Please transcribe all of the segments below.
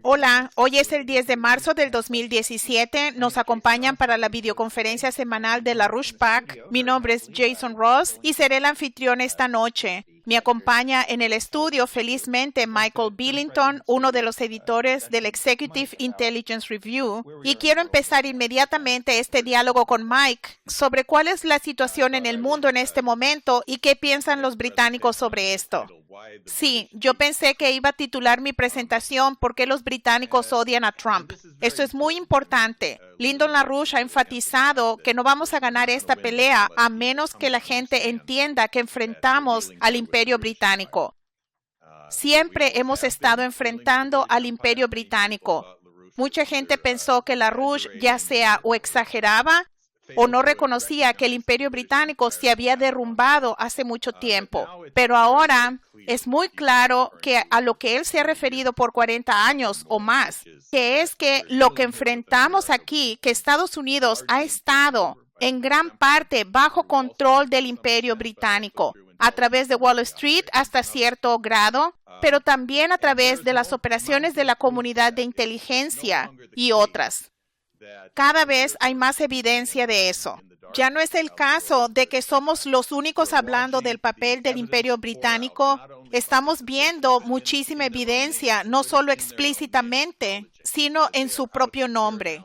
Hola, hoy es el 10 de marzo del 2017. Nos acompañan para la videoconferencia semanal de LaRouche PAC. Mi nombre es Jason Ross y seré el anfitrión esta noche. Me acompaña en el estudio, felizmente, Michael Billington, uno de los editores del Executive Intelligence Review. Y quiero empezar inmediatamente este diálogo con Mike sobre cuál es la situación en el mundo en este momento y qué piensan los británicos sobre esto. Sí, yo pensé que iba a titular mi presentación ¿Por qué los británicos odian a Trump? Esto es muy importante. Lyndon LaRouche ha enfatizado que no vamos a ganar esta pelea a menos que la gente entienda que enfrentamos al Imperio Británico. Siempre hemos estado enfrentando al Imperio Británico. Mucha gente pensó que LaRouche ya sea o exageraba o no reconocía que el Imperio Británico se había derrumbado hace mucho tiempo. Pero ahora es muy claro que a lo que él se ha referido por 40 años o más, que es que lo que enfrentamos aquí, que Estados Unidos ha estado en gran parte bajo control del Imperio Británico, a través de Wall Street hasta cierto grado, pero también a través de las operaciones de la comunidad de inteligencia y otras. Cada vez hay más evidencia de eso. Ya no es el caso de que somos los únicos hablando del papel del Imperio Británico. Estamos viendo muchísima evidencia, no solo explícitamente, sino en su propio nombre.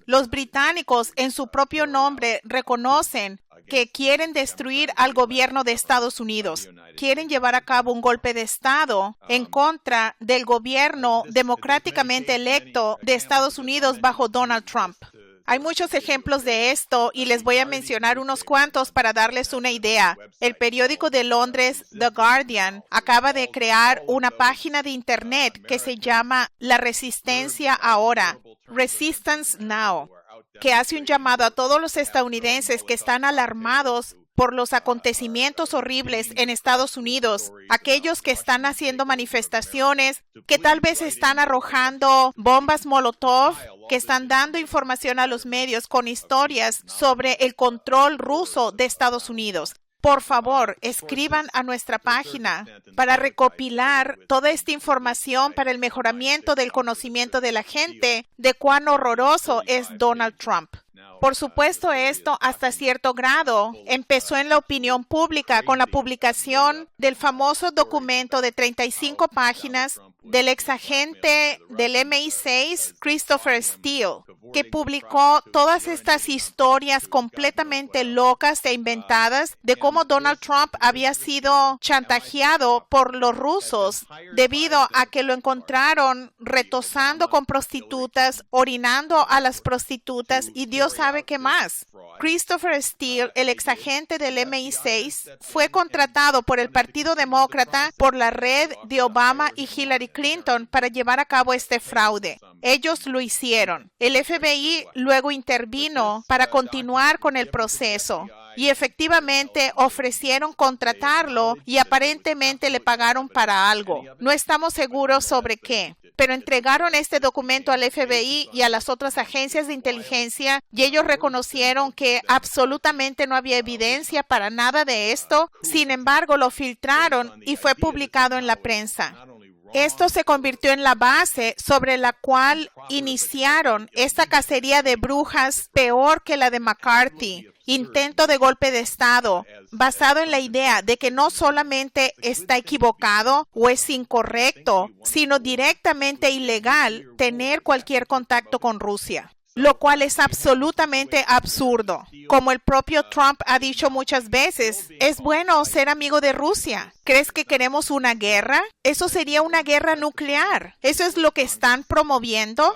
Los británicos en su propio nombre reconocen que quieren destruir al gobierno de Estados Unidos. Quieren llevar a cabo un golpe de Estado en contra del gobierno democráticamente electo de Estados Unidos bajo Donald Trump. Hay muchos ejemplos de esto y les voy a mencionar unos cuantos para darles una idea. El periódico de Londres, The Guardian, acaba de crear una página de Internet que se llama La Resistencia Ahora, Resistance Now, que hace un llamado a todos los estadounidenses que están alarmados por los acontecimientos horribles en Estados Unidos, aquellos que están haciendo manifestaciones, que tal vez están arrojando bombas Molotov, que están dando información a los medios con historias sobre el control ruso de Estados Unidos. Por favor, escriban a nuestra página para recopilar toda esta información para el mejoramiento del conocimiento de la gente de cuán horroroso es Donald Trump. Por supuesto, esto hasta cierto grado empezó en la opinión pública con la publicación del famoso documento de 35 páginas del exagente del MI6, Christopher Steele, que publicó todas estas historias completamente locas e inventadas de cómo Donald Trump había sido chantajeado por los rusos debido a que lo encontraron retosando con prostitutas, orinando a las prostitutas y Dios sabe qué más. Christopher Steele, el exagente del MI6, fue contratado por el Partido Demócrata por la red de Obama y Hillary Clinton para llevar a cabo este fraude. Ellos lo hicieron. El FBI luego intervino para continuar con el proceso y efectivamente ofrecieron contratarlo y aparentemente le pagaron para algo. No estamos seguros sobre qué, pero entregaron este documento al FBI y a las otras agencias de inteligencia y ellos reconocieron que absolutamente no había evidencia para nada de esto. Sin embargo, lo filtraron y fue publicado en la prensa. Esto se convirtió en la base sobre la cual iniciaron esta cacería de brujas peor que la de McCarthy, intento de golpe de Estado, basado en la idea de que no solamente está equivocado o es incorrecto, sino directamente ilegal tener cualquier contacto con Rusia, lo cual es absolutamente absurdo. Como el propio Trump ha dicho muchas veces, es bueno ser amigo de Rusia. ¿Crees que queremos una guerra? Eso sería una guerra nuclear. ¿Eso es lo que están promoviendo?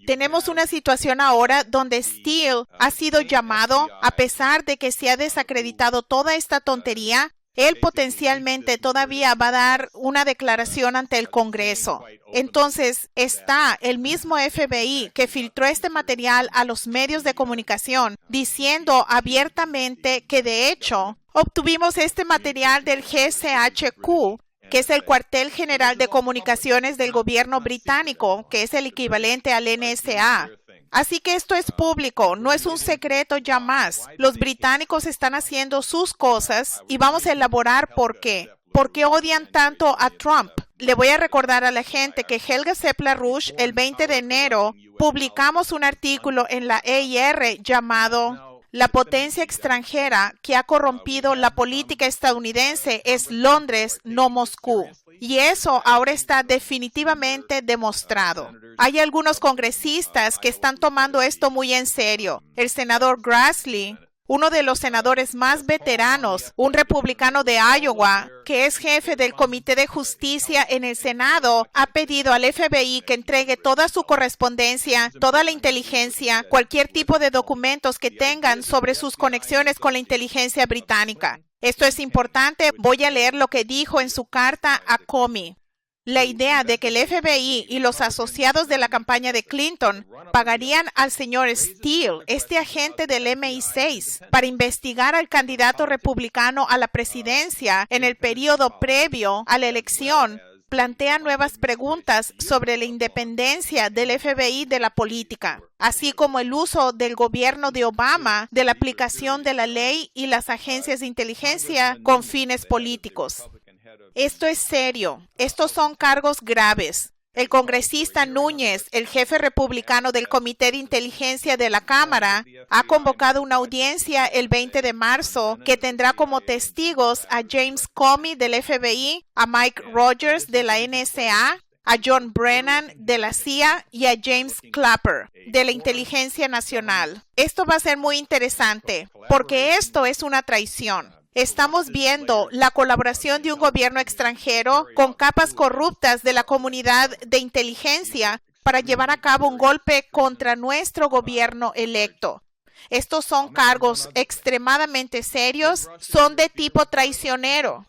Tenemos una situación ahora donde Steele ha sido llamado, a pesar de que se ha desacreditado toda esta tontería, él potencialmente todavía va a dar una declaración ante el Congreso. Entonces, está el mismo FBI que filtró este material a los medios de comunicación, diciendo abiertamente que, de hecho, obtuvimos este material del GCHQ, que es el Cuartel General de Comunicaciones del Gobierno Británico, que es el equivalente al NSA. Así que esto es público, no es un secreto ya más. Los británicos están haciendo sus cosas y vamos a elaborar por qué. ¿Por qué odian tanto a Trump? Le voy a recordar a la gente que Helga Sepp-LaRouche, el 20 de enero, publicamos un artículo en la EIR llamado "La potencia extranjera que ha corrompido la política estadounidense es Londres, no Moscú". Y eso ahora está definitivamente demostrado. Hay algunos congresistas que están tomando esto muy en serio. El senador Grassley, uno de los senadores más veteranos, un republicano de Iowa, que es jefe del Comité de Justicia en el Senado, ha pedido al FBI que entregue toda su correspondencia, toda la inteligencia, cualquier tipo de documentos que tengan sobre sus conexiones con la inteligencia británica. Esto es importante. Voy a leer lo que dijo en su carta a Comey. La idea de que el FBI y los asociados de la campaña de Clinton pagarían al señor Steele, este agente del MI6, para investigar al candidato republicano a la presidencia en el periodo previo a la elección, plantea nuevas preguntas sobre la independencia del FBI de la política, así como el uso del gobierno de Obama de la aplicación de la ley y las agencias de inteligencia con fines políticos. Esto es serio. Estos son cargos graves. El congresista Núñez, el jefe republicano del Comité de Inteligencia de la Cámara, ha convocado una audiencia el 20 de marzo que tendrá como testigos a James Comey del FBI, a Mike Rogers de la NSA, a John Brennan de la CIA y a James Clapper de la Inteligencia Nacional. Esto va a ser muy interesante porque esto es una traición. Estamos viendo la colaboración de un gobierno extranjero con capas corruptas de la comunidad de inteligencia para llevar a cabo un golpe contra nuestro gobierno electo. Estos son cargos extremadamente serios, son de tipo traicionero.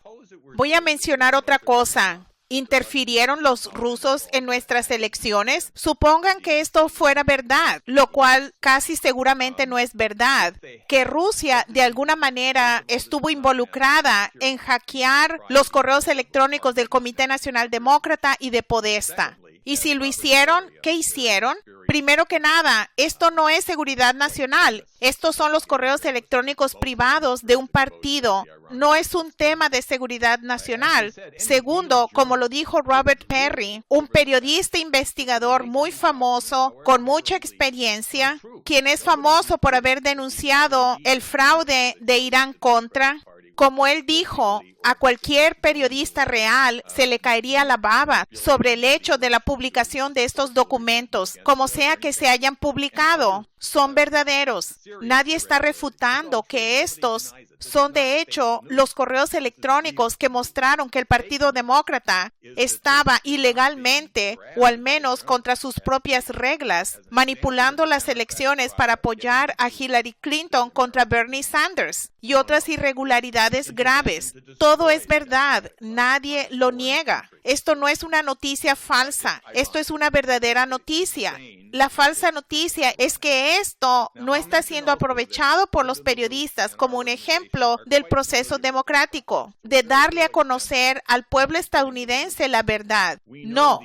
Voy a mencionar otra cosa. ¿Interfirieron los rusos en nuestras elecciones? Supongan que esto fuera verdad, lo cual casi seguramente no es verdad, que Rusia de alguna manera estuvo involucrada en hackear los correos electrónicos del Comité Nacional Demócrata y de Podesta. Y si lo hicieron, ¿qué hicieron? Primero que nada, esto no es seguridad nacional. Estos son los correos electrónicos privados de un partido. No es un tema de seguridad nacional. Segundo, como lo dijo Robert Perry, un periodista investigador muy famoso, con mucha experiencia, quien es famoso por haber denunciado el fraude de Irán-Contra. Como él dijo, a cualquier periodista real se le caería la baba sobre el hecho de la publicación de estos documentos, como sea que se hayan publicado. Son verdaderos. Nadie está refutando que estos son de hecho los correos electrónicos que mostraron que el Partido Demócrata estaba ilegalmente, o al menos contra sus propias reglas, manipulando las elecciones para apoyar a Hillary Clinton contra Bernie Sanders y otras irregularidades graves. Todo es verdad, nadie lo niega. Esto no es una noticia falsa, esto es una verdadera noticia. La falsa noticia es que esto no está siendo aprovechado por los periodistas como un ejemplo del proceso democrático, de darle a conocer al pueblo estadounidense la verdad. No,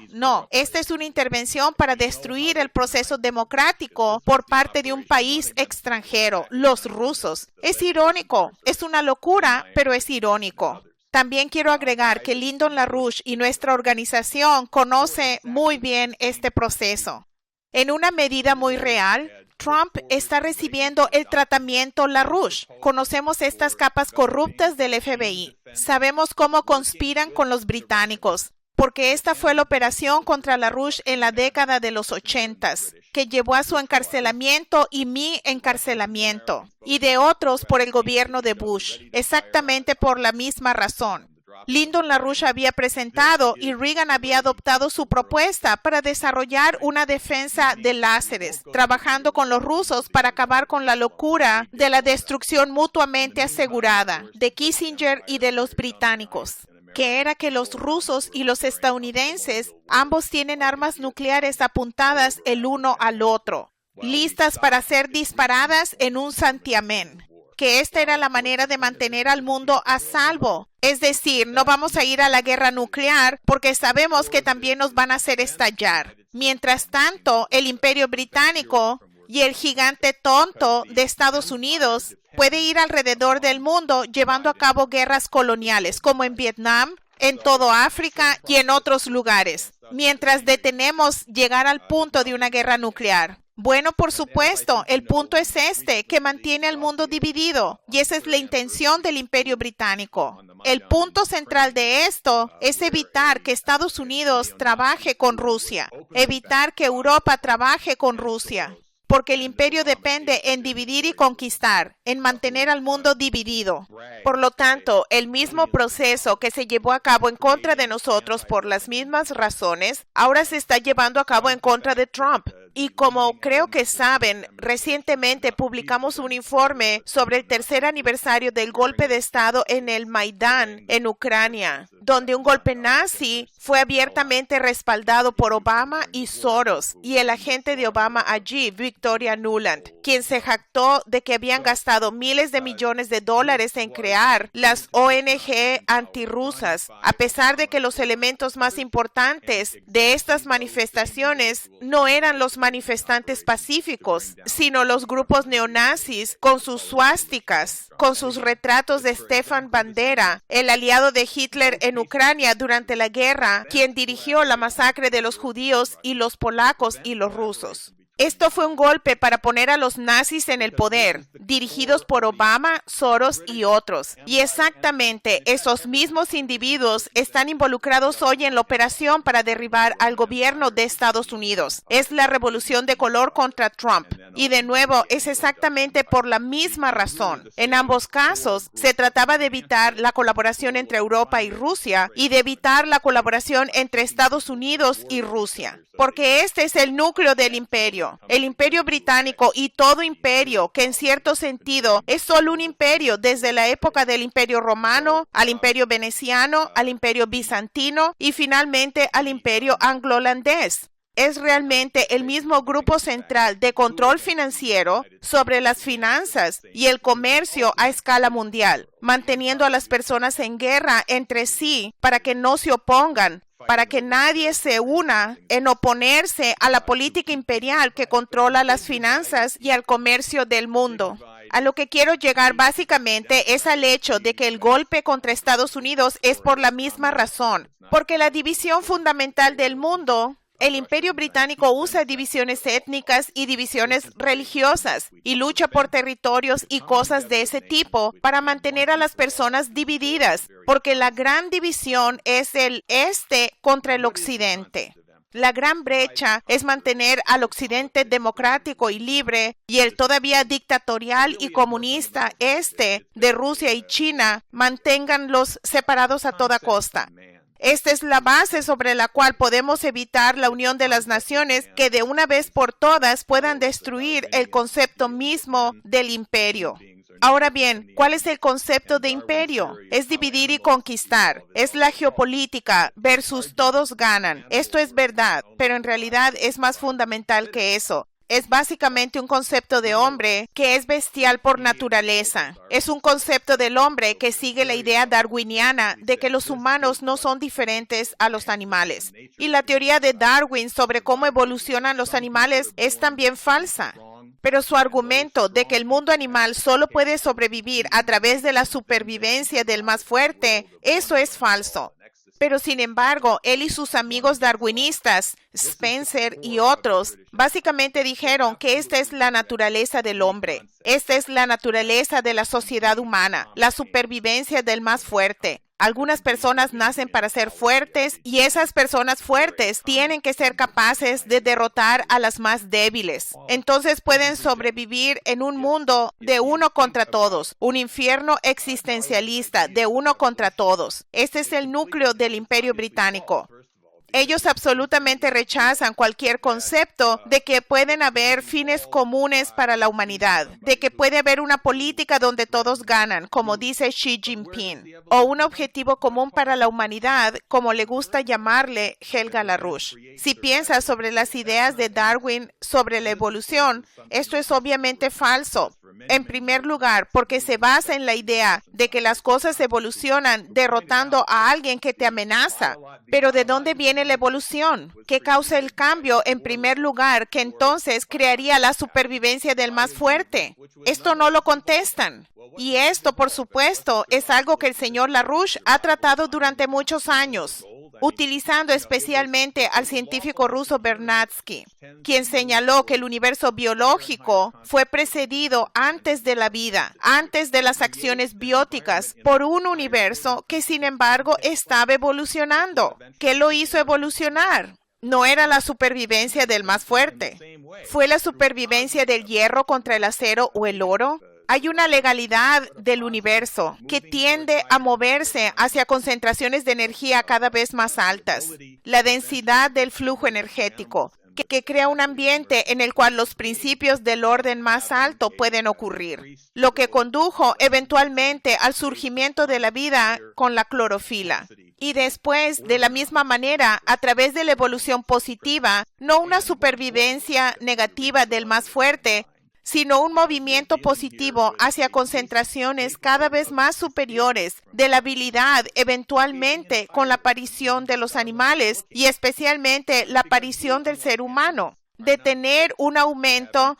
esta es una intervención para destruir el proceso democrático por parte de un país extranjero, los rusos. Es irónico, es una locura, pero es irónico. También quiero agregar que Lyndon LaRouche y nuestra organización conoce muy bien este proceso. En una medida muy real, Trump está recibiendo el tratamiento LaRouche. Conocemos estas capas corruptas del FBI. Sabemos cómo conspiran con los británicos, porque esta fue la operación contra LaRouche en la década de los 80s, que llevó a su encarcelamiento y mi encarcelamiento, y de otros por el gobierno de Bush, exactamente por la misma razón. Lyndon LaRouche había presentado y Reagan había adoptado su propuesta para desarrollar una defensa de láseres, trabajando con los rusos para acabar con la locura de la destrucción mutuamente asegurada de Kissinger y de los británicos, que era que los rusos y los estadounidenses ambos tienen armas nucleares apuntadas el uno al otro, listas para ser disparadas en un santiamén. Que esta era la manera de mantener al mundo a salvo. Es decir, no vamos a ir a la guerra nuclear porque sabemos que también nos van a hacer estallar. Mientras tanto, el Imperio Británico y el gigante tonto de Estados Unidos puede ir alrededor del mundo llevando a cabo guerras coloniales, como en Vietnam, en todo África y en otros lugares, mientras detenemos llegar al punto de una guerra nuclear. Bueno, por supuesto, el punto es que mantiene al mundo dividido, y esa es la intención del Imperio Británico. El punto central de esto es evitar que Estados Unidos trabaje con Rusia, evitar que Europa trabaje con Rusia, porque el imperio depende en dividir y conquistar, en mantener al mundo dividido. Por lo tanto, el mismo proceso que se llevó a cabo en contra de nosotros por las mismas razones, ahora se está llevando a cabo en contra de Trump. Y como creo que saben, recientemente publicamos un informe sobre el tercer aniversario del golpe de Estado en el Maidán, en Ucrania, donde un golpe nazi fue abiertamente respaldado por Obama y Soros, y el agente de Obama allí, Victoria Nuland, quien se jactó de que habían gastado miles de millones de dólares en crear las ONG antirrusas, a pesar de que los elementos más importantes de estas manifestaciones no eran los manifestantes pacíficos, sino los grupos neonazis con sus suásticas, con sus retratos de Stefan Bandera, el aliado de Hitler en Ucrania durante la guerra, quien dirigió la masacre de los judíos y los polacos y los rusos. Esto fue un golpe para poner a los nazis en el poder, dirigidos por Obama, Soros y otros. Y exactamente esos mismos individuos están involucrados hoy en la operación para derribar al gobierno de Estados Unidos. Es la revolución de color contra Trump. Y de nuevo, es exactamente por la misma razón. En ambos casos, se trataba de evitar la colaboración entre Europa y Rusia y de evitar la colaboración entre Estados Unidos y Rusia. Porque este es el núcleo del imperio. El imperio británico y todo imperio, que en cierto sentido es solo un imperio desde la época del imperio romano, al imperio veneciano, al imperio bizantino y finalmente al imperio anglo-holandés. Es realmente el mismo grupo central de control financiero sobre las finanzas y el comercio a escala mundial, manteniendo a las personas en guerra entre sí para que no se opongan, para que nadie se una en oponerse a la política imperial que controla las finanzas y al comercio del mundo. A lo que quiero llegar básicamente es al hecho de que el golpe contra Estados Unidos es por la misma razón, porque la división fundamental del mundo, el Imperio Británico usa divisiones étnicas y divisiones religiosas y lucha por territorios y cosas de ese tipo para mantener a las personas divididas, porque la gran división es el este contra el occidente. La gran brecha es mantener al occidente democrático y libre y el todavía dictatorial y comunista este de Rusia y China, manténganlos separados a toda costa. Esta es la base sobre la cual podemos evitar la unión de las naciones que de una vez por todas puedan destruir el concepto mismo del imperio. Ahora bien, ¿cuál es el concepto de imperio? Es dividir y conquistar. Es la geopolítica versus todos ganan. Esto es verdad, pero en realidad es más fundamental que eso. Es básicamente un concepto de hombre que es bestial por naturaleza. Es un concepto del hombre que sigue la idea darwiniana de que los humanos no son diferentes a los animales. Y la teoría de Darwin sobre cómo evolucionan los animales es también falsa. Pero su argumento de que el mundo animal solo puede sobrevivir a través de la supervivencia del más fuerte, eso es falso. Pero sin embargo, él y sus amigos darwinistas, Spencer y otros, básicamente dijeron que esta es la naturaleza del hombre. Esta es la naturaleza de la sociedad humana, la supervivencia del más fuerte. Algunas personas nacen para ser fuertes y esas personas fuertes tienen que ser capaces de derrotar a las más débiles. Entonces pueden sobrevivir en un mundo de uno contra todos, un infierno existencialista de uno contra todos. Este es el núcleo del Imperio Británico. Ellos absolutamente rechazan cualquier concepto de que pueden haber fines comunes para la humanidad, de que puede haber una política donde todos ganan, como dice Xi Jinping, o un objetivo común para la humanidad, como le gusta llamarle Helga LaRouche. Si piensas sobre las ideas de Darwin sobre la evolución, esto es obviamente falso. En primer lugar, porque se basa en la idea de que las cosas evolucionan derrotando a alguien que te amenaza. Pero ¿de dónde viene viene la evolución, que causa el cambio en primer lugar, que entonces crearía la supervivencia del más fuerte. Esto no lo contestan. Y esto, por supuesto, es algo que el señor LaRouche ha tratado durante muchos años, utilizando especialmente al científico ruso Vernadsky, quien señaló que el universo biológico fue precedido antes de la vida, antes de las acciones bióticas, por un universo que, sin embargo, estaba evolucionando. ¿Qué lo hizo evolucionar? No era la supervivencia del más fuerte. ¿Fue la supervivencia del hierro contra el acero o el oro? Hay una legalidad del universo que tiende a moverse hacia concentraciones de energía cada vez más altas. La densidad del flujo energético, que crea un ambiente en el cual los principios del orden más alto pueden ocurrir, lo que condujo eventualmente al surgimiento de la vida con la clorofila. Y después, de la misma manera, a través de la evolución positiva, no una supervivencia negativa del más fuerte, sino un movimiento positivo hacia concentraciones cada vez más superiores de la habilidad, eventualmente con la aparición de los animales y especialmente la aparición del ser humano, de tener un aumento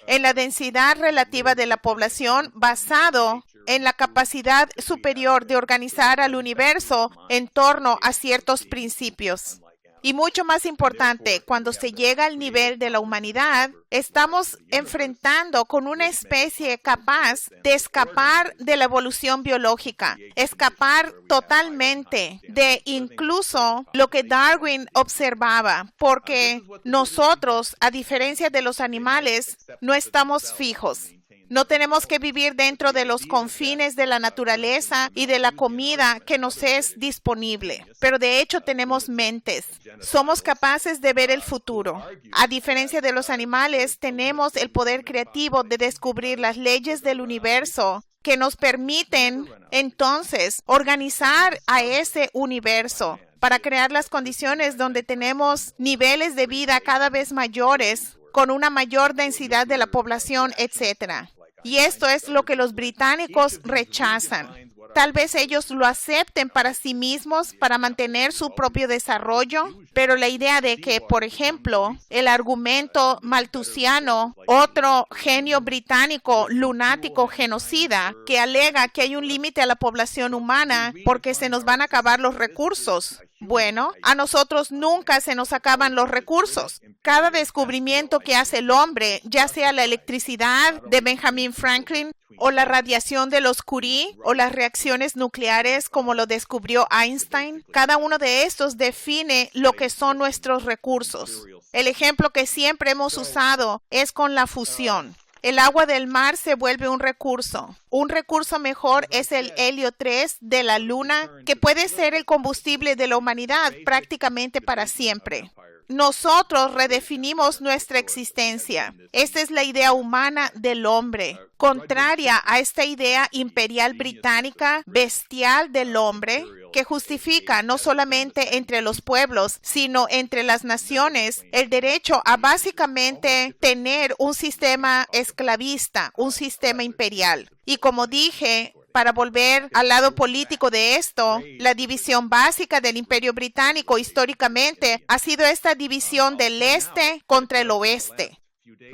en la densidad relativa de la población basado en la capacidad superior de organizar al universo en torno a ciertos principios. Y mucho más importante, cuando se llega al nivel de la humanidad, estamos enfrentando con una especie capaz de escapar de la evolución biológica, escapar totalmente de incluso lo que Darwin observaba, porque nosotros, a diferencia de los animales, no estamos fijos. No tenemos que vivir dentro de los confines de la naturaleza y de la comida que nos es disponible, pero de hecho tenemos mentes. Somos capaces de ver el futuro. A diferencia de los animales, tenemos el poder creativo de descubrir las leyes del universo que nos permiten entonces organizar a ese universo para crear las condiciones donde tenemos niveles de vida cada vez mayores, con una mayor densidad de la población, etc. Y esto es lo que los británicos rechazan. Tal vez ellos lo acepten para sí mismos, para mantener su propio desarrollo, pero la idea de que, por ejemplo, el argumento malthusiano, otro genio británico lunático genocida, que alega que hay un límite a la población humana porque se nos van a acabar los recursos. Bueno, a nosotros nunca se nos acaban los recursos. Cada descubrimiento que hace el hombre, ya sea la electricidad de Benjamin Franklin, o la radiación de los Curie, o las reacciones nucleares como lo descubrió Einstein, cada uno de estos define lo que son nuestros recursos. El ejemplo que siempre hemos usado es con la fusión. El agua del mar se vuelve un recurso. Un recurso mejor es el helio 3 de la Luna, que puede ser el combustible de la humanidad prácticamente para siempre. Nosotros redefinimos nuestra existencia. Esta es la idea humana del hombre, contraria a esta idea imperial británica bestial del hombre, que justifica no solamente entre los pueblos, sino entre las naciones, el derecho a básicamente tener un sistema esclavista, un sistema imperial. Y como dije, para volver al lado político de esto, la división básica del Imperio Británico históricamente ha sido esta división del este contra el oeste.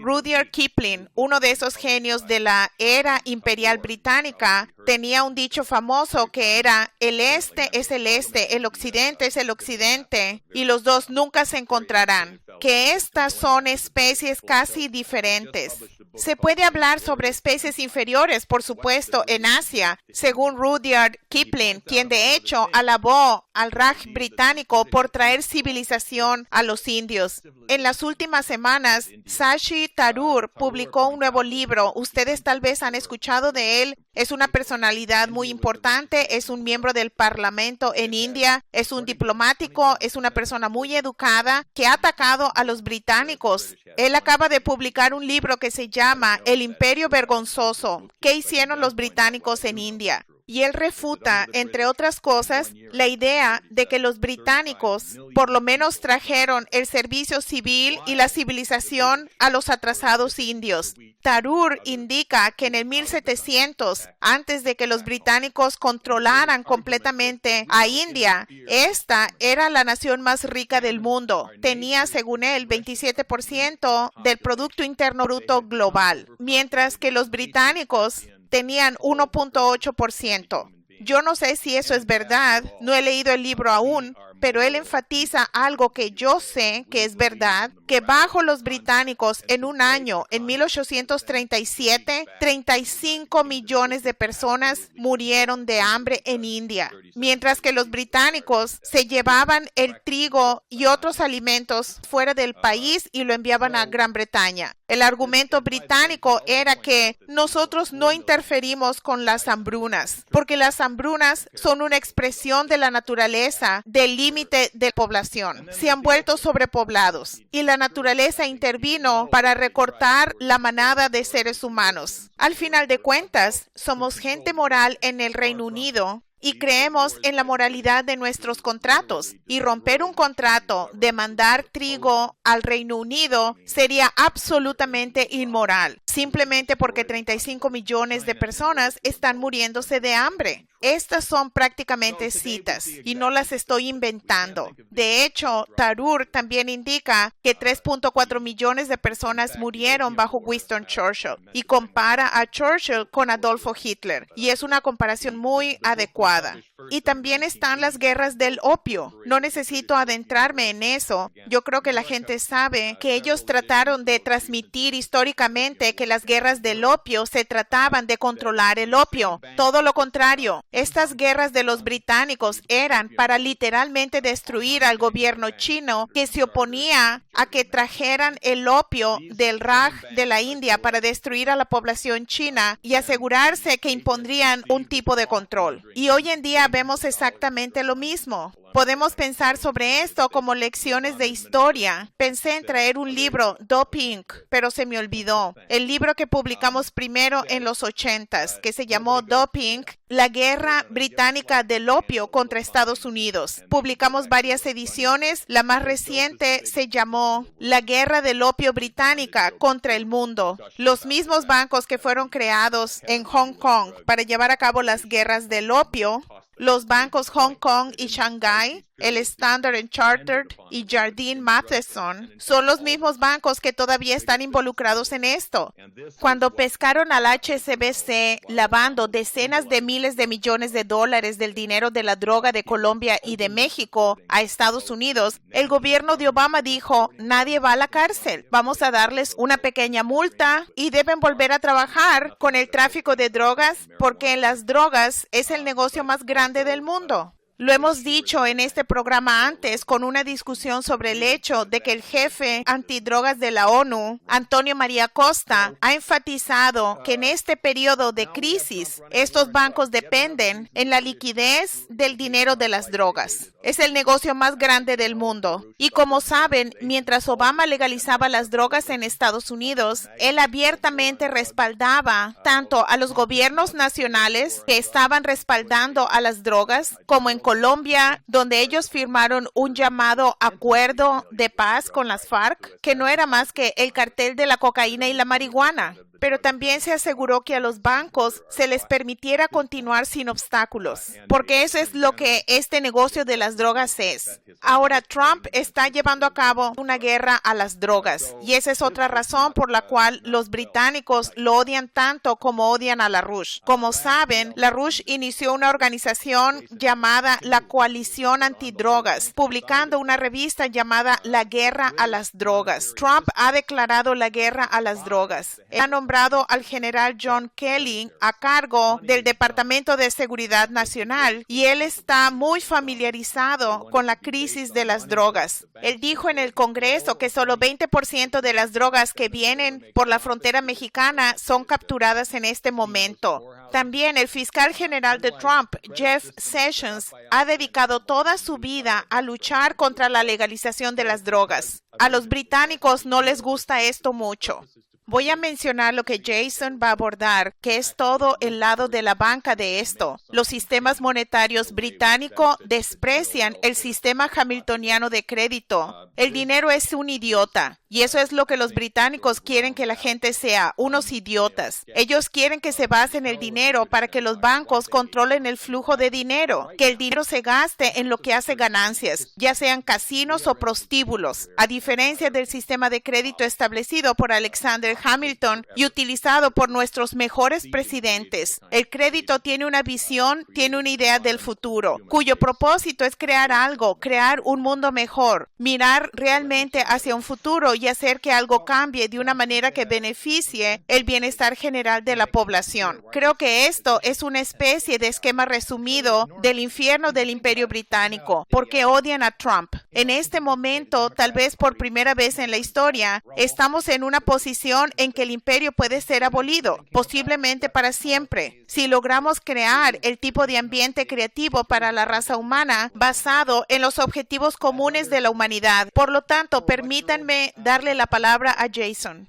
Rudyard Kipling, uno de esos genios de la era imperial británica, tenía un dicho famoso que era: el este es el este, el occidente es el occidente, y los dos nunca se encontrarán. Que estas son especies casi diferentes. Se puede hablar sobre especies inferiores, por supuesto, en Asia, según Rudyard Kipling, quien de hecho alabó al Raj británico por traer civilización a los indios. En las últimas semanas, Shashi Tharoor publicó un nuevo libro. Ustedes tal vez han escuchado de él. Es una personalidad muy importante, es un miembro del Parlamento en India, es un diplomático, es una persona muy educada que ha atacado a los británicos. Él acaba de publicar un libro que se llama El Imperio Vergonzoso. ¿Qué hicieron los británicos en India? Y él refuta, entre otras cosas, la idea de que los británicos por lo menos trajeron el servicio civil y la civilización a los atrasados indios. Tharoor indica que en el 1700, antes de que los británicos controlaran completamente a India, esta era la nación más rica del mundo. Tenía, según él, 27% del Producto Interno Bruto global, mientras que los británicos tenían 1.8%. Yo no sé si eso es verdad, no he leído el libro aún, pero él enfatiza algo que yo sé que es verdad, que bajo los británicos en un año, en 1837, 35 millones de personas murieron de hambre en India, mientras que los británicos se llevaban el trigo y otros alimentos fuera del país y lo enviaban a Gran Bretaña. El argumento británico era que nosotros no interferimos con las hambrunas, porque las hambrunas son una expresión de la naturaleza del límite de población. Se han vuelto sobrepoblados y la naturaleza intervino para recortar la manada de seres humanos. Al final de cuentas, somos gente moral en el Reino Unido y creemos en la moralidad de nuestros contratos. Y romper un contrato de mandar trigo al Reino Unido sería absolutamente inmoral, simplemente porque 35 millones de personas están muriéndose de hambre. Estas son prácticamente citas y no las estoy inventando. De hecho, Tharoor también indica que 3.4 millones de personas murieron bajo Winston Churchill y compara a Churchill con Adolfo Hitler, y es una comparación muy adecuada. Y también están las guerras del opio. No necesito adentrarme en eso. Yo creo que la gente sabe que ellos trataron de transmitir históricamente que las guerras del opio se trataban de controlar el opio. Todo lo contrario. Estas guerras de los británicos eran para literalmente destruir al gobierno chino, que se oponía a que trajeran el opio del Raj de la India para destruir a la población china y asegurarse que impondrían un tipo de control. Y hoy en día vemos exactamente lo mismo. Podemos pensar sobre esto como lecciones de historia. Pensé en traer un libro, Doping, pero se me olvidó. El libro que publicamos primero en los 80s, que se llamó Doping, la guerra británica del opio contra Estados Unidos. Publicamos varias ediciones. La más reciente se llamó La guerra del opio británica contra el mundo. Los mismos bancos que fueron creados en Hong Kong para llevar a cabo las guerras del opio, los bancos Hong Kong y Shanghai, el Standard & Chartered y Jardine Matheson, son los mismos bancos que todavía están involucrados en esto. Cuando pescaron al HSBC lavando decenas de miles de millones de dólares del dinero de la droga de Colombia y de México a Estados Unidos, el gobierno de Obama dijo, nadie va a la cárcel, vamos a darles una pequeña multa y deben volver a trabajar con el tráfico de drogas, porque las drogas es el negocio más grande del mundo. Lo hemos dicho en este programa antes con una discusión sobre el hecho de que el jefe antidrogas de la ONU, Antonio María Costa, ha enfatizado que en este periodo de crisis, estos bancos dependen en la liquidez del dinero de las drogas. Es el negocio más grande del mundo. Y como saben, mientras Obama legalizaba las drogas en Estados Unidos, él abiertamente respaldaba tanto a los gobiernos nacionales que estaban respaldando a las drogas, como en Colombia, donde ellos firmaron un llamado acuerdo de paz con las FARC, que no era más que el cartel de la cocaína y la marihuana. Pero también se aseguró que a los bancos se les permitiera continuar sin obstáculos, porque eso es lo que este negocio de las drogas es. Ahora, Trump está llevando a cabo una guerra a las drogas, y esa es otra razón por la cual los británicos lo odian tanto como odian a LaRouche. Como saben, LaRouche inició una organización llamada la Coalición Antidrogas, publicando una revista llamada La Guerra a las Drogas. Trump ha declarado la guerra a las drogas. Ha nombrado al general John Kelly a cargo del Departamento de Seguridad Nacional, y él está muy familiarizado con la crisis de las drogas. Él dijo en el Congreso que solo 20% de las drogas que vienen por la frontera mexicana son capturadas en este momento. También el fiscal general de Trump, Jeff Sessions, ha dedicado toda su vida a luchar contra la legalización de las drogas. A los británicos no les gusta esto mucho. Voy a mencionar lo que Jason va a abordar, que es todo el lado de la banca de esto. Los sistemas monetarios británicos desprecian el sistema hamiltoniano de crédito. El dinero es un idiota. Y eso es lo que los británicos quieren que la gente sea, unos idiotas. Ellos quieren que se base en el dinero para que los bancos controlen el flujo de dinero, que el dinero se gaste en lo que hace ganancias, ya sean casinos o prostíbulos. A diferencia del sistema de crédito establecido por Alexander Hamilton y utilizado por nuestros mejores presidentes, el crédito tiene una visión, tiene una idea del futuro, cuyo propósito es crear algo, crear un mundo mejor, mirar realmente hacia un futuro y hacer que algo cambie de una manera que beneficie el bienestar general de la población. Creo que esto es una especie de esquema resumido del infierno del Imperio Británico, porque odian a Trump. En este momento, tal vez por primera vez en la historia, estamos en una posición en que el imperio puede ser abolido, posiblemente para siempre, si logramos crear el tipo de ambiente creativo para la raza humana basado en los objetivos comunes de la humanidad. Por lo tanto, permítanme darle la palabra a Jason.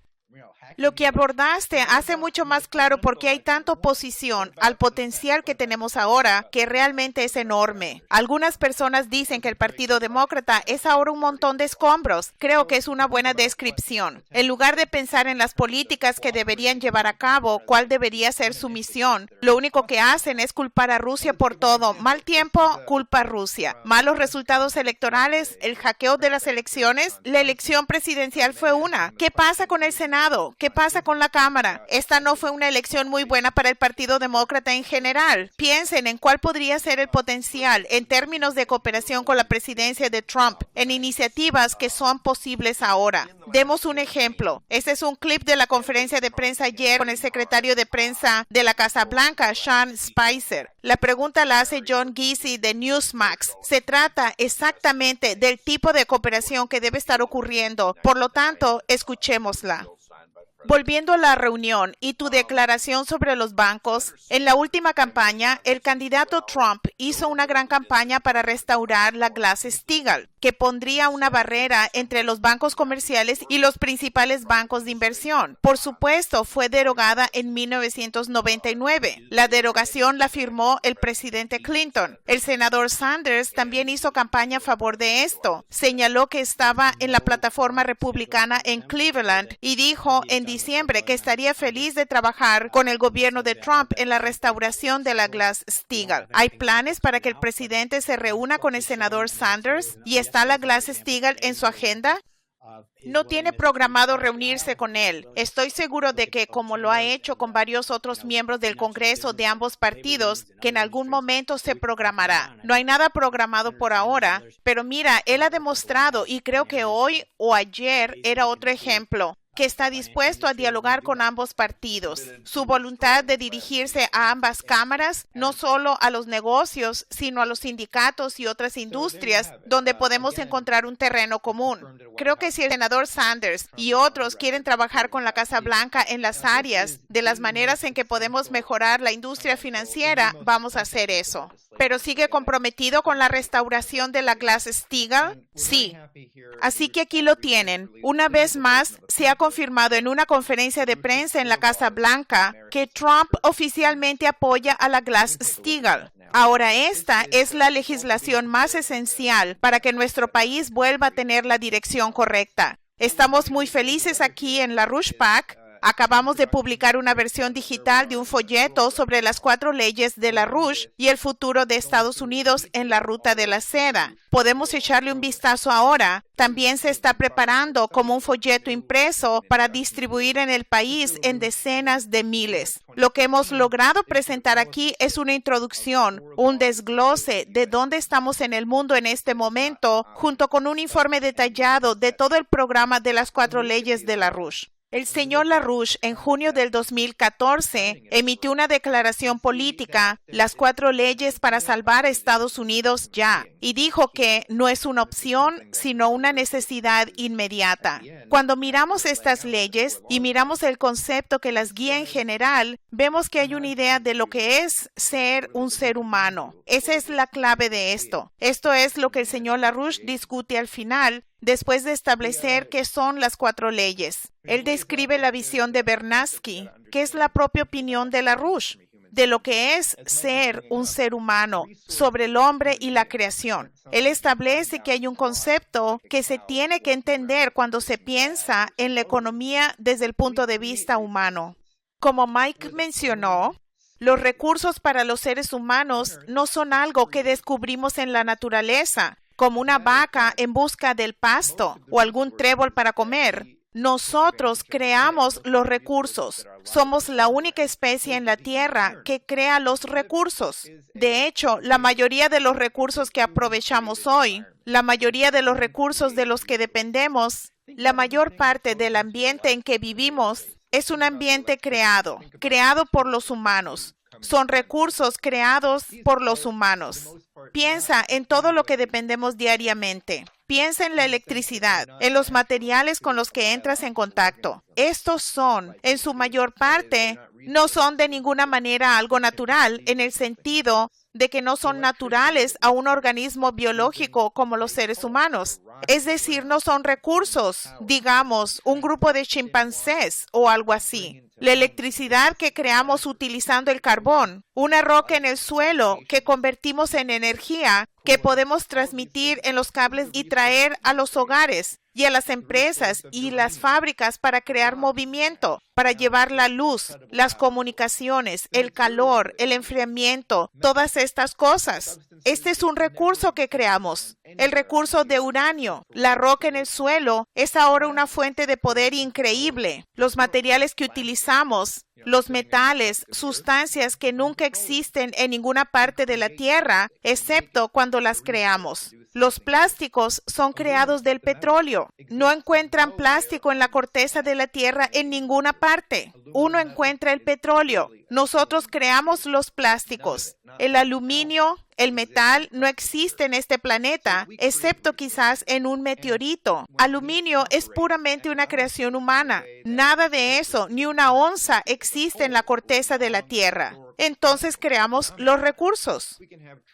Lo que abordaste hace mucho más claro por qué hay tanta oposición al potencial que tenemos ahora, que realmente es enorme. Algunas personas dicen que el Partido Demócrata es ahora un montón de escombros. Creo que es una buena descripción. En lugar de pensar en las políticas que deberían llevar a cabo, cuál debería ser su misión, lo único que hacen es culpar a Rusia por todo. Mal tiempo, culpa a Rusia. Malos resultados electorales, el hackeo de las elecciones. La elección presidencial fue una. ¿Qué pasa con el Senado? ¿Qué pasa con la Cámara? Esta no fue una elección muy buena para el Partido Demócrata en general. Piensen en cuál podría ser el potencial en términos de cooperación con la presidencia de Trump en iniciativas que son posibles ahora. Demos un ejemplo. Este es un clip de la conferencia de prensa ayer con el secretario de prensa de la Casa Blanca, Sean Spicer. La pregunta la hace John Giese de Newsmax. Se trata exactamente del tipo de cooperación que debe estar ocurriendo. Por lo tanto, escuchémosla. Volviendo a la reunión y tu declaración sobre los bancos, en la última campaña, el candidato Trump hizo una gran campaña para restaurar la Glass-Steagall, que pondría una barrera entre los bancos comerciales y los principales bancos de inversión. Por supuesto, fue derogada en 1999. La derogación la firmó el presidente Clinton. El senador Sanders también hizo campaña a favor de esto. Señaló que estaba en la plataforma republicana en Cleveland y dijo en diciembre que estaría feliz de trabajar con el gobierno de Trump en la restauración de la Glass-Steagall. ¿Hay planes para que el presidente se reúna con el senador Sanders? ¿Y está la Glass-Steagall en su agenda? No tiene programado reunirse con él. Estoy seguro de que, como lo ha hecho con varios otros miembros del Congreso de ambos partidos, que en algún momento se programará. No hay nada programado por ahora, pero mira, él ha demostrado, y creo que hoy o ayer era otro ejemplo, que está dispuesto a dialogar con ambos partidos. Su voluntad de dirigirse a ambas cámaras, no solo a los negocios, sino a los sindicatos y otras industrias, donde podemos encontrar un terreno común. Creo que si el senador Sanders y otros quieren trabajar con la Casa Blanca en las áreas de las maneras en que podemos mejorar la industria financiera, vamos a hacer eso. ¿Pero sigue comprometido con la restauración de la Glass-Steagall? Sí. Así que aquí lo tienen. Una vez más, se ha confirmado en una conferencia de prensa en la Casa Blanca que Trump oficialmente apoya a la Glass-Steagall. Ahora, esta es la legislación más esencial para que nuestro país vuelva a tener la dirección correcta. Estamos muy felices aquí en LaRouche PAC. Acabamos de publicar una versión digital de un folleto sobre las 4 leyes de LaRouche y el futuro de Estados Unidos en la ruta de la seda. Podemos echarle un vistazo ahora. También se está preparando como un folleto impreso para distribuir en el país en decenas de miles. Lo que hemos logrado presentar aquí es una introducción, un desglose de dónde estamos en el mundo en este momento, junto con un informe detallado de todo el programa de las 4 leyes de LaRouche. El señor LaRouche, en junio del 2014, emitió una declaración política, las 4 leyes para salvar a Estados Unidos ya, y dijo que no es una opción, sino una necesidad inmediata. Cuando miramos estas leyes y miramos el concepto que las guía en general, vemos que hay una idea de lo que es ser un ser humano. Esa es la clave de esto. Esto es lo que el señor LaRouche discute al final, después de establecer qué son las 4 leyes. Él describe la visión de Bernatsky, que es la propia opinión de LaRouche, de lo que es ser un ser humano, sobre el hombre y la creación. Él establece que hay un concepto que se tiene que entender cuando se piensa en la economía desde el punto de vista humano. Como Mike mencionó, los recursos para los seres humanos no son algo que descubrimos en la naturaleza, como una vaca en busca del pasto o algún trébol para comer. Nosotros creamos los recursos. Somos la única especie en la Tierra que crea los recursos. De hecho, la mayoría de los recursos que aprovechamos hoy, la mayoría de los recursos de los que dependemos, la mayor parte del ambiente en que vivimos es un ambiente creado por los humanos. Son recursos creados por los humanos. Piensa en todo lo que dependemos diariamente. Piensa en la electricidad, en los materiales con los que entras en contacto. Estos son, en su mayor parte, no son de ninguna manera algo natural, en el sentido de que no son naturales a un organismo biológico como los seres humanos. Es decir, no son recursos, digamos, un grupo de chimpancés o algo así. La electricidad que creamos utilizando el carbón, una roca en el suelo que convertimos en energía que podemos transmitir en los cables y traer a los hogares y a las empresas y las fábricas para crear movimiento, para llevar la luz, las comunicaciones, el calor, el enfriamiento, todas estas cosas. Este es un recurso que creamos. El recurso de uranio, la roca en el suelo, es ahora una fuente de poder increíble. Los materiales que utilizamos, los metales, sustancias que nunca existen en ninguna parte de la Tierra, excepto cuando las creamos. Los plásticos son creados del petróleo. No encuentran plástico en la corteza de la Tierra en ninguna parte. Uno encuentra el petróleo. Nosotros creamos los plásticos. El aluminio, el metal, no existe en este planeta, excepto quizás en un meteorito. Aluminio es puramente una creación humana. Nada de eso, ni una onza existe en la corteza de la Tierra. Entonces creamos los recursos.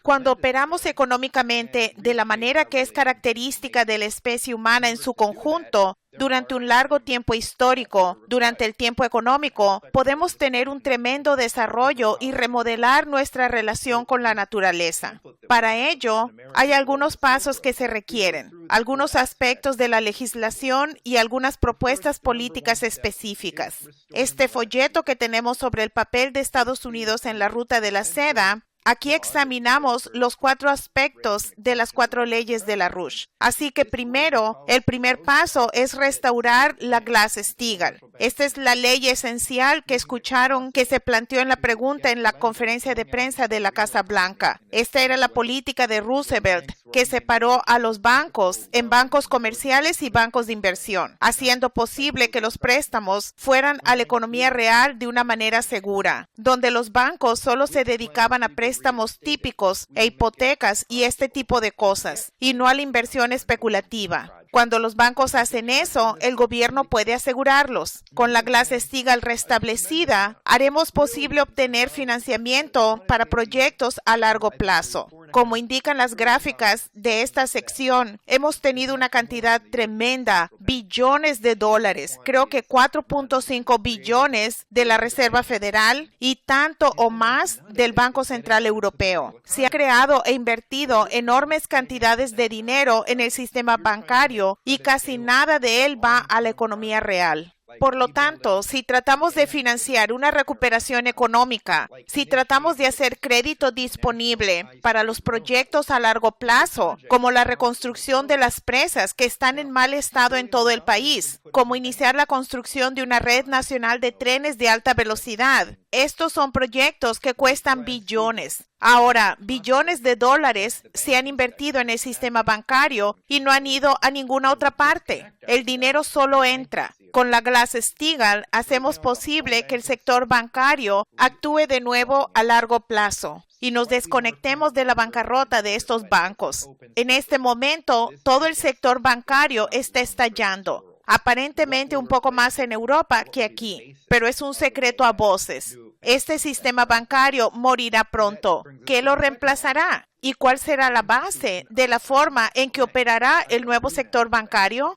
Cuando operamos económicamente de la manera que es característica de la especie humana en su conjunto, durante un largo tiempo histórico, durante el tiempo económico, podemos tener un tremendo desarrollo y remodelar nuestra relación con la naturaleza. Para ello, hay algunos pasos que se requieren, algunos aspectos de la legislación y algunas propuestas políticas específicas. Este folleto que tenemos sobre el papel de Estados Unidos en la ruta de la seda, aquí examinamos los 4 aspectos de las 4 leyes de LaRouche. Así que primero, el primer paso es restaurar la Glass-Steagall. Esta es la ley esencial que escucharon que se planteó en la pregunta en la conferencia de prensa de la Casa Blanca. Esta era la política de Roosevelt, que separó a los bancos en bancos comerciales y bancos de inversión, haciendo posible que los préstamos fueran a la economía real de una manera segura, donde los bancos solo se dedicaban a préstamos típicos e hipotecas y este tipo de cosas, y no a la inversión especulativa. Cuando los bancos hacen eso, el gobierno puede asegurarlos. Con la Glass-Steagall restablecida, haremos posible obtener financiamiento para proyectos a largo plazo. Como indican las gráficas de esta sección, hemos tenido una cantidad tremenda, billones de dólares, creo que 4.5 billones de la Reserva Federal y tanto o más del Banco Central Europeo. Se ha creado e invertido enormes cantidades de dinero en el sistema bancario y casi nada de él va a la economía real. Por lo tanto, si tratamos de financiar una recuperación económica, si tratamos de hacer crédito disponible para los proyectos a largo plazo, como la reconstrucción de las presas que están en mal estado en todo el país, como iniciar la construcción de una red nacional de trenes de alta velocidad, estos son proyectos que cuestan billones. Ahora, billones de dólares se han invertido en el sistema bancario y no han ido a ninguna otra parte. El dinero solo entra. Con la Glass-Steagall hacemos posible que el sector bancario actúe de nuevo a largo plazo y nos desconectemos de la bancarrota de estos bancos. En este momento, todo el sector bancario está estallando. Aparentemente un poco más en Europa que aquí, pero es un secreto a voces. Este sistema bancario morirá pronto. ¿Qué lo reemplazará? ¿Y cuál será la base de la forma en que operará el nuevo sector bancario?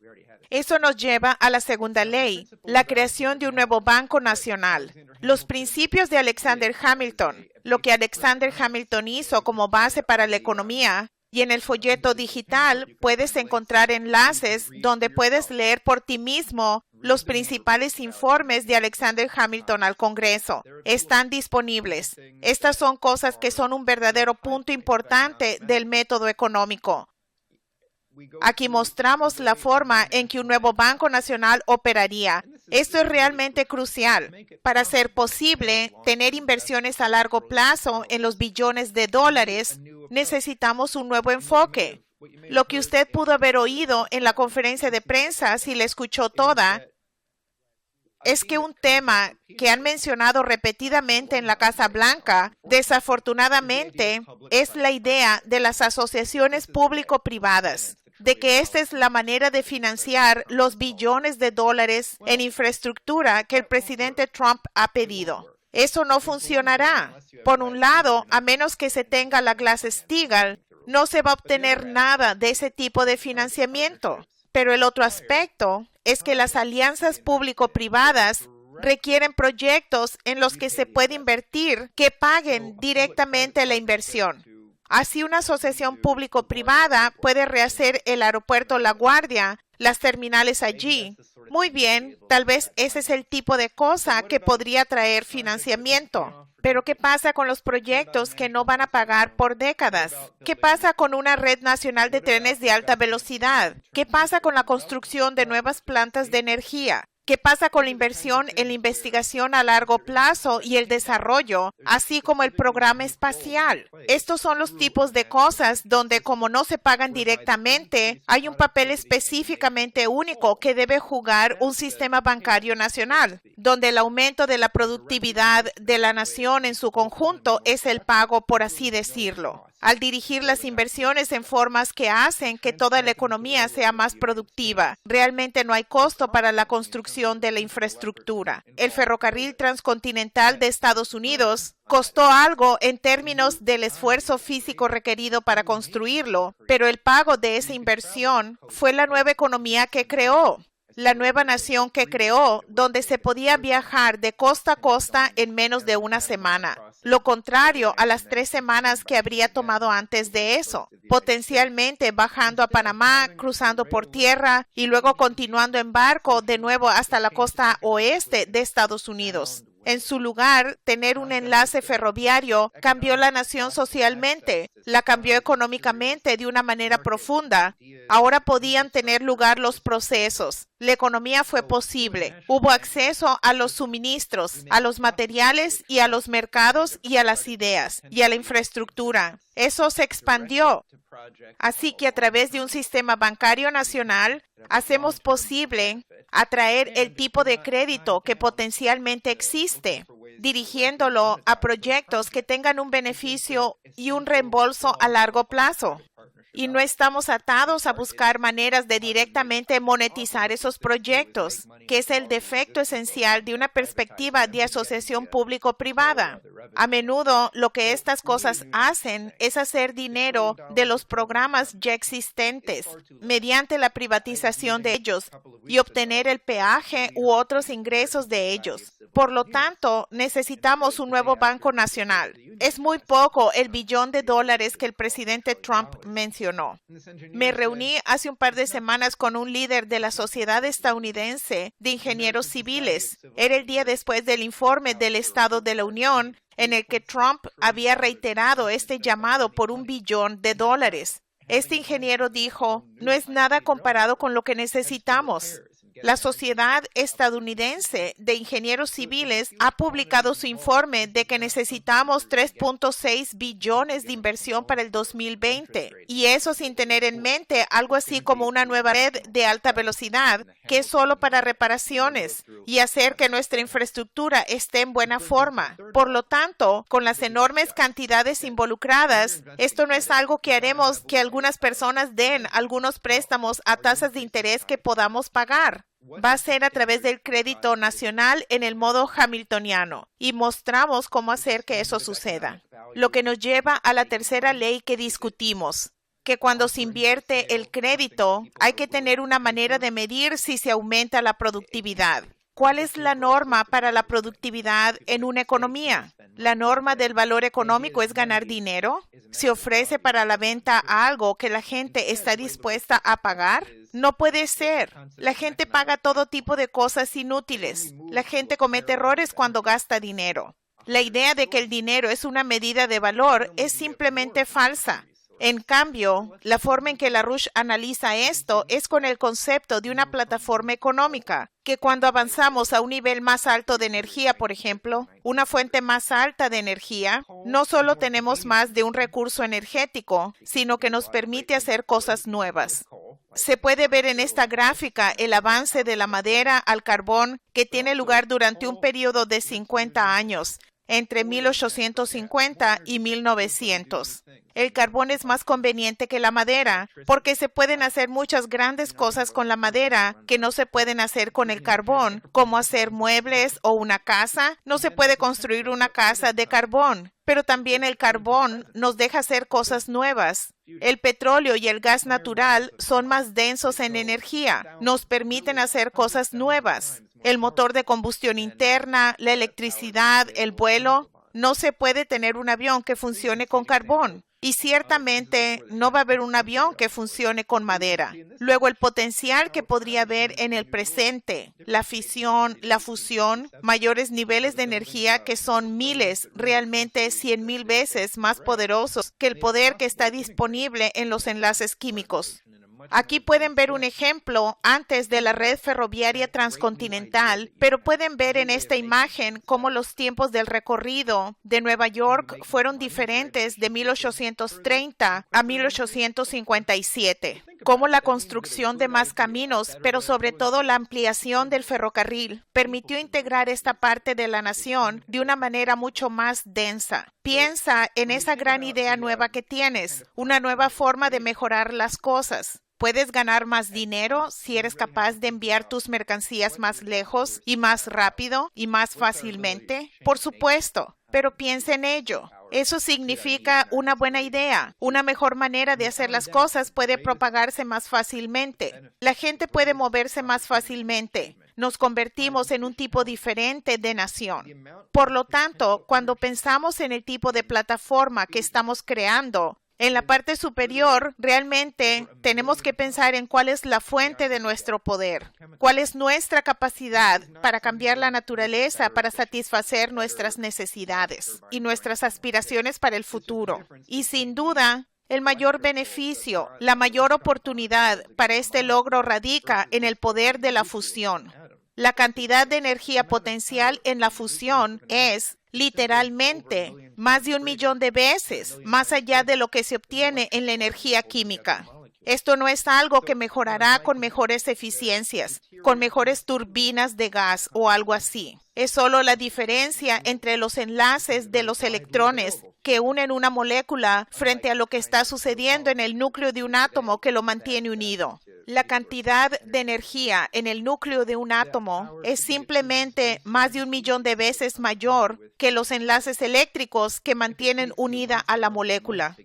Eso nos lleva a la segunda ley, la creación de un nuevo Banco Nacional. Los principios de Alexander Hamilton, lo que Alexander Hamilton hizo como base para la economía, y en el folleto digital puedes encontrar enlaces donde puedes leer por ti mismo los principales informes de Alexander Hamilton al Congreso. Están disponibles. Estas son cosas que son un verdadero punto importante del método económico. Aquí mostramos la forma en que un nuevo Banco Nacional operaría. Esto es realmente crucial. Para ser posible tener inversiones a largo plazo en los billones de dólares, necesitamos un nuevo enfoque. Lo que usted pudo haber oído en la conferencia de prensa, si la escuchó toda, es que un tema que han mencionado repetidamente en la Casa Blanca, desafortunadamente, es la idea de las asociaciones público-privadas, de que esta es la manera de financiar los billones de dólares en infraestructura que el presidente Trump ha pedido. Eso no funcionará. Por un lado, a menos que se tenga la Glass-Steagall, no se va a obtener nada de ese tipo de financiamiento. Pero el otro aspecto es que las alianzas público-privadas requieren proyectos en los que se puede invertir que paguen directamente la inversión. Así, una asociación público-privada puede rehacer el aeropuerto La Guardia, las terminales allí. Muy bien, tal vez ese es el tipo de cosa que podría traer financiamiento. Pero ¿qué pasa con los proyectos que no van a pagar por décadas? ¿Qué pasa con una red nacional de trenes de alta velocidad? ¿Qué pasa con la construcción de nuevas plantas de energía? ¿Qué pasa con la inversión en la investigación a largo plazo y el desarrollo, así como el programa espacial? Estos son los tipos de cosas donde, como no se pagan directamente, hay un papel específicamente único que debe jugar un sistema bancario nacional, donde el aumento de la productividad de la nación en su conjunto es el pago, por así decirlo, al dirigir las inversiones en formas que hacen que toda la economía sea más productiva. Realmente no hay costo para la construcción de la infraestructura. El ferrocarril transcontinental de Estados Unidos costó algo en términos del esfuerzo físico requerido para construirlo, pero el pago de esa inversión fue la nueva economía que creó. La nueva nación que creó, donde se podía viajar de costa a costa en menos de una semana. Lo contrario a las 3 semanas que habría tomado antes de eso, potencialmente bajando a Panamá, cruzando por tierra y luego continuando en barco de nuevo hasta la costa oeste de Estados Unidos. En su lugar, tener un enlace ferroviario cambió la nación socialmente, la cambió económicamente de una manera profunda. Ahora podían tener lugar los procesos. La economía fue posible. Hubo acceso a los suministros, a los materiales y a los mercados y a las ideas y a la infraestructura. Eso se expandió. Así que a través de un sistema bancario nacional, hacemos posible atraer el tipo de crédito que potencialmente existe, dirigiéndolo a proyectos que tengan un beneficio y un reembolso a largo plazo. Y no estamos atados a buscar maneras de directamente monetizar esos proyectos, que es el defecto esencial de una perspectiva de asociación público-privada. A menudo, lo que estas cosas hacen es hacer dinero de los programas ya existentes mediante la privatización de ellos y obtener el peaje u otros ingresos de ellos. Por lo tanto, necesitamos un nuevo Banco Nacional. Es muy poco el billón de dólares que el presidente Trump mencionó. Me reuní hace un par de semanas con un líder de la Sociedad Estadounidense de Ingenieros Civiles. Era el día después del informe del Estado de la Unión en el que Trump había reiterado este llamado por $1 billón. Este ingeniero dijo, no es nada comparado con lo que necesitamos. La Sociedad Estadounidense de Ingenieros Civiles ha publicado su informe de que necesitamos 3.6 billones de inversión para el 2020, y eso sin tener en mente algo así como una nueva red de alta velocidad que es solo para reparaciones y hacer que nuestra infraestructura esté en buena forma. Por lo tanto, con las enormes cantidades involucradas, esto no es algo que haremos que algunas personas den algunos préstamos a tasas de interés que podamos pagar. va a ser a través del crédito nacional en el modo hamiltoniano y mostramos cómo hacer que eso suceda. Lo que nos lleva a la tercera ley que discutimos, que cuando se invierte el crédito hay que tener una manera de medir si se aumenta la productividad. ¿Cuál es la norma para la productividad en una economía? ¿La norma del valor económico es ganar dinero? ¿Se ofrece para la venta algo que la gente está dispuesta a pagar? No puede ser. La gente paga todo tipo de cosas inútiles. La gente comete errores cuando gasta dinero. La idea de que el dinero es una medida de valor es simplemente falsa. En cambio, la forma en que LaRouche analiza esto es con el concepto de una plataforma económica, que cuando avanzamos a un nivel más alto de energía, por ejemplo, una fuente más alta de energía, no solo tenemos más de un recurso energético, sino que nos permite hacer cosas nuevas. Se puede ver en esta gráfica el avance de la madera al carbón que tiene lugar durante un periodo de 50 años, entre 1850 y 1900. El carbón es más conveniente que la madera porque se pueden hacer muchas grandes cosas con la madera que no se pueden hacer con el carbón, como hacer muebles o una casa. No se puede construir una casa de carbón, pero también el carbón nos deja hacer cosas nuevas. El petróleo y el gas natural son más densos en energía, nos permiten hacer cosas nuevas. El motor de combustión interna, la electricidad, el vuelo. No se puede tener un avión que funcione con carbón. Y ciertamente no va a haber un avión que funcione con madera. Luego, el potencial que podría haber en el presente, la fisión, la fusión, mayores niveles de energía que son miles, realmente 100,000 veces más poderosos que el poder que está disponible en los enlaces químicos. Aquí pueden ver un ejemplo antes de la red ferroviaria transcontinental, pero pueden ver en esta imagen cómo los tiempos del recorrido de Nueva York fueron diferentes de 1830 a 1857. Cómo la construcción de más caminos, pero sobre todo la ampliación del ferrocarril, permitió integrar esta parte de la nación de una manera mucho más densa. Piensa en esa gran idea nueva que tienes, una nueva forma de mejorar las cosas. ¿Puedes ganar más dinero si eres capaz de enviar tus mercancías más lejos y más rápido y más fácilmente? Por supuesto, pero piensa en ello. Eso significa una buena idea. Una mejor manera de hacer las cosas puede propagarse más fácilmente. La gente puede moverse más fácilmente. Nos convertimos en un tipo diferente de nación. Por lo tanto, cuando pensamos en el tipo de plataforma que estamos creando, en la parte superior, realmente tenemos que pensar en cuál es la fuente de nuestro poder, cuál es nuestra capacidad para cambiar la naturaleza, para satisfacer nuestras necesidades y nuestras aspiraciones para el futuro. Y sin duda, el mayor beneficio, la mayor oportunidad para este logro radica en el poder de la fusión. La cantidad de energía potencial en la fusión es literalmente más de 1,000,000 de veces más allá de lo que se obtiene en la energía química. Esto no es algo que mejorará con mejores eficiencias, con mejores turbinas de gas o algo así. Es solo la diferencia entre los enlaces de los electrones que unen una molécula frente a lo que está sucediendo en el núcleo de un átomo que lo mantiene unido. La cantidad de energía en el núcleo de un átomo es simplemente más de 1,000,000 de veces mayor que los enlaces eléctricos que mantienen unida a la molécula.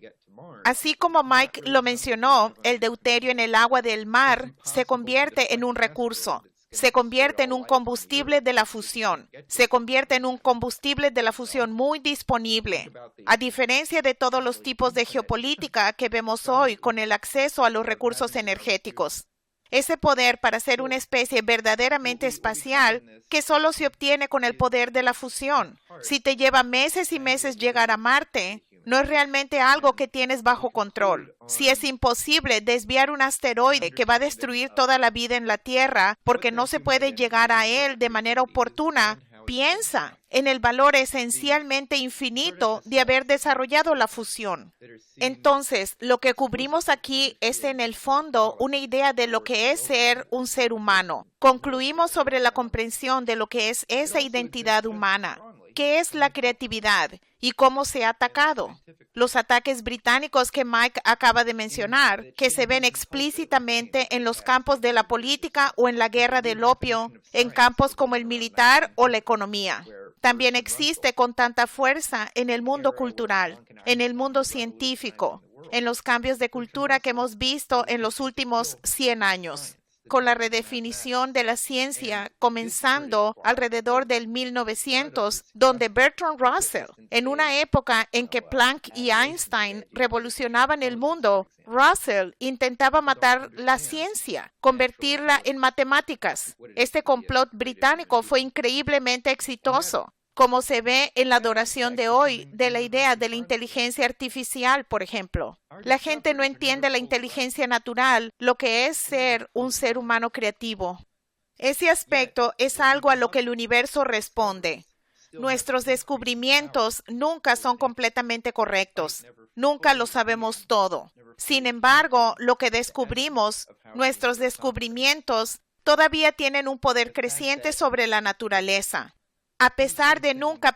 Así como Mike lo mencionó, el deuterio en el agua del mar se convierte en un recurso. Se convierte en un combustible de la fusión. Se convierte en un combustible de la fusión muy disponible. A diferencia de todos los tipos de geopolítica que vemos hoy con el acceso a los recursos energéticos. Ese poder para ser una especie verdaderamente espacial que solo se obtiene con el poder de la fusión. Si te lleva meses y meses llegar a Marte, no es realmente algo que tienes bajo control. Si es imposible desviar un asteroide que va a destruir toda la vida en la Tierra porque no se puede llegar a él de manera oportuna, piensa en el valor esencialmente infinito de haber desarrollado la fusión. Entonces, lo que cubrimos aquí es en el fondo una idea de lo que es ser un ser humano. Concluimos sobre la comprensión de lo que es esa identidad humana, ¿Qué es la creatividad y cómo se ha atacado? Los ataques británicos que Mike acaba de mencionar, que se ven explícitamente en los campos de la política o en la guerra del opio, en campos como el militar o la economía. También existe con tanta fuerza en el mundo cultural, en el mundo científico, en los cambios de cultura que hemos visto en los últimos 100 años. Con la redefinición de la ciencia comenzando alrededor del 1900, donde Bertrand Russell, en una época en que Planck y Einstein revolucionaban el mundo, Russell intentaba matar la ciencia, convertirla en matemáticas. Este complot británico fue increíblemente exitoso, como se ve en la adoración de hoy de la idea de la inteligencia artificial, por ejemplo. La gente no entiende la inteligencia natural, lo que es ser un ser humano creativo. Ese aspecto es algo a lo que el universo responde. Nuestros descubrimientos nunca son completamente correctos. Nunca lo sabemos todo. Sin embargo, lo que descubrimos, nuestros descubrimientos, todavía tienen un poder creciente sobre la naturaleza. A pesar de nunca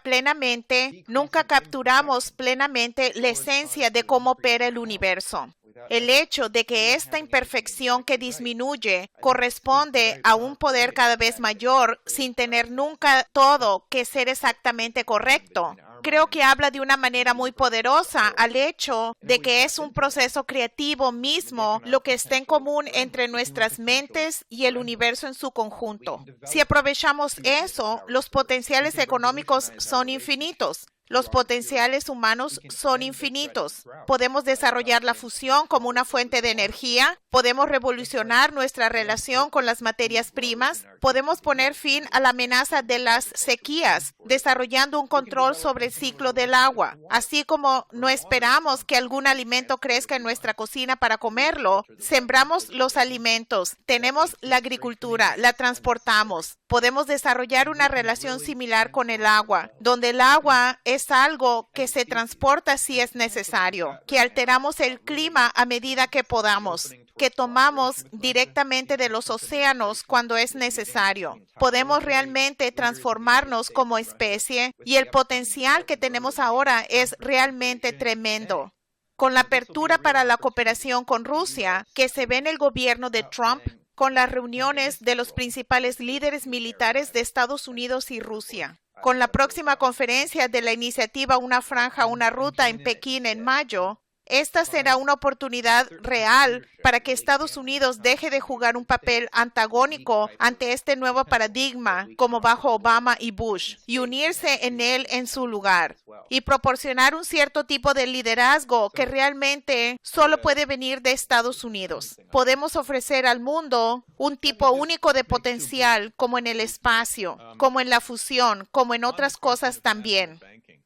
capturamos plenamente la esencia de cómo opera el universo. El hecho de que esta imperfección que disminuye corresponde a un poder cada vez mayor sin tener nunca todo que ser exactamente correcto. Creo que habla de una manera muy poderosa al hecho de que es un proceso creativo mismo lo que está en común entre nuestras mentes y el universo en su conjunto. Si aprovechamos eso, los potenciales económicos son infinitos. Los potenciales humanos son infinitos. Podemos desarrollar la fusión como una fuente de energía, podemos revolucionar nuestra relación con las materias primas, podemos poner fin a la amenaza de las sequías, desarrollando un control sobre el ciclo del agua. Así como no esperamos que algún alimento crezca en nuestra cocina para comerlo, sembramos los alimentos, tenemos la agricultura, la transportamos. Podemos desarrollar una relación similar con el agua, donde el agua es algo que se transporta si es necesario, que alteramos el clima a medida que podamos, que tomamos directamente de los océanos cuando es necesario. Podemos realmente transformarnos como especie y el potencial que tenemos ahora es realmente tremendo. Con la apertura para la cooperación con Rusia, que se ve en el gobierno de Trump, con las reuniones de los principales líderes militares de Estados Unidos y Rusia, con la próxima conferencia de la iniciativa Una Franja, una Ruta en Pekín en mayo, esta será una oportunidad real para que Estados Unidos deje de jugar un papel antagónico ante este nuevo paradigma como bajo Obama y Bush y unirse en él en su lugar y proporcionar un cierto tipo de liderazgo que realmente solo puede venir de Estados Unidos. Podemos ofrecer al mundo un tipo único de potencial como en el espacio, como en la fusión, como en otras cosas también.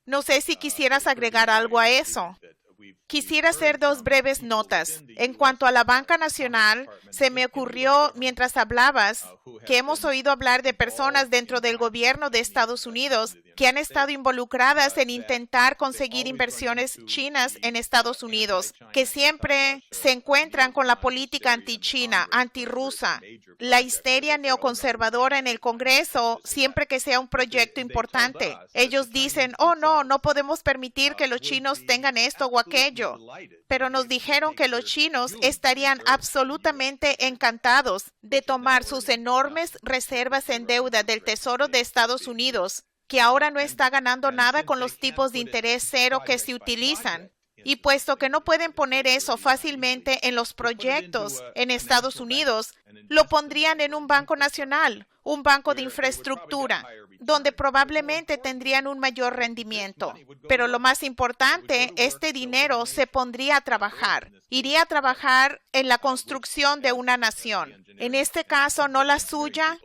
No sé si quisieras agregar algo a eso. Quisiera hacer dos breves notas. En cuanto a la banca nacional, se me ocurrió mientras hablabas que hemos oído hablar de personas dentro del gobierno de Estados Unidos que han estado involucradas en intentar conseguir inversiones chinas en Estados Unidos, que siempre se encuentran con la política anti-China, anti-rusa, la histeria neoconservadora en el Congreso siempre que sea un proyecto importante. Ellos dicen, oh no podemos permitir que los chinos tengan esto o aquello. Pero nos dijeron que los chinos estarían absolutamente encantados de tomar sus enormes reservas en deuda del Tesoro de Estados Unidos, que ahora no está ganando nada con los tipos de interés cero que se utilizan. Y puesto que no pueden poner eso fácilmente en los proyectos en Estados Unidos, lo pondrían en un banco nacional, un banco de infraestructura, donde probablemente tendrían un mayor rendimiento. Pero lo más importante, este dinero se pondría a trabajar. Iría a trabajar en la construcción de una nación. En este caso, no la suya,